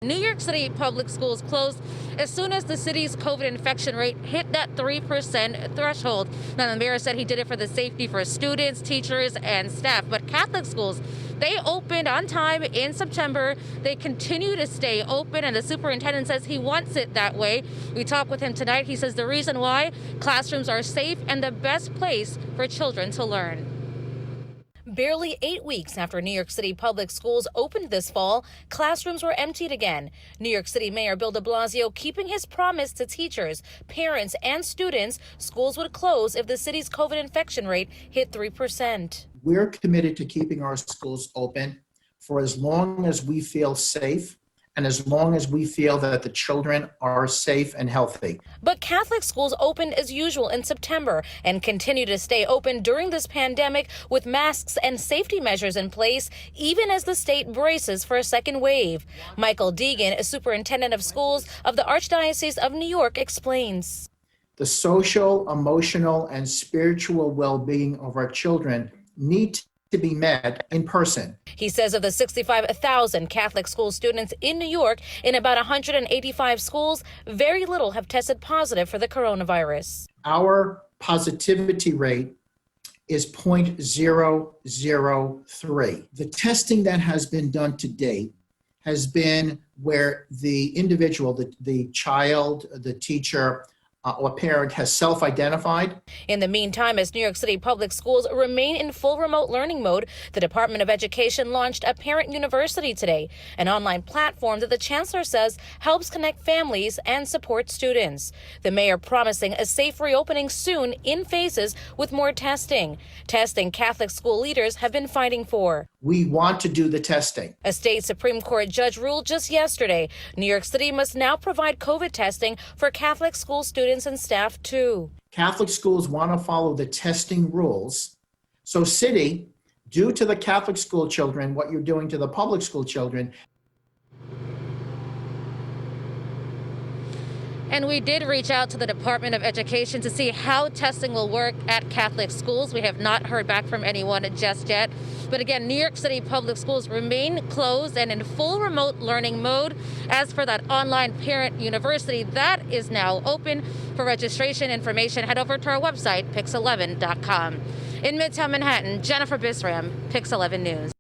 New York City public schools closed as soon as the city's COVID infection rate hit that 3% threshold. Now, the mayor said he did it for the safety for students, teachers, and staff. But Catholic schools, they opened on time in September. They continue to stay open, and the superintendent says he wants it that way. We talked with him tonight. He says the reason why classrooms are safe and the best place for children to learn. Barely 8 weeks after New York City public schools opened this fall, classrooms were emptied again. New York City Mayor Bill de Blasio keeping his promise to teachers, parents, and students schools would close if the city's COVID infection rate hit 3%. We're committed to keeping our schools open for as long as we feel safe and as long as we feel that the children are safe and healthy. But Catholic schools opened as usual in September and continue to stay open during this pandemic with masks and safety measures in place, even as the state braces for a second wave. Michael Deegan, a superintendent of schools of the Archdiocese of New York, explains. The social, emotional, and spiritual well-being of our children need to be met in person. He says of the 65,000 Catholic school students in New York in about 185 schools, very little have tested positive for the coronavirus. Our positivity rate is 0.003. The testing that has been done to date has been where the individual, the child, the teacher, or parent has self-identified. In the meantime, as New York City public schools remain in full remote learning mode, the Department of Education launched a parent university today, an online platform that the chancellor says helps connect families and support students. The mayor promising a safe reopening soon in phases with more testing Catholic school leaders have been fighting for. We want to do the testing. A state Supreme Court judge ruled just yesterday New York City must now provide COVID testing for Catholic school students and staff too. Catholic schools want to follow the testing rules. So city, do to the Catholic school children what you're doing to the public school children. And we did reach out to the Department of Education to see how testing will work at Catholic schools. We have not heard back from anyone just yet. But again, New York City public schools remain closed and in full remote learning mode. As for that online parent university, that is now open. For registration information, head over to our website, PIX11.com. In Midtown Manhattan, Jennifer Bisram, PIX11 News.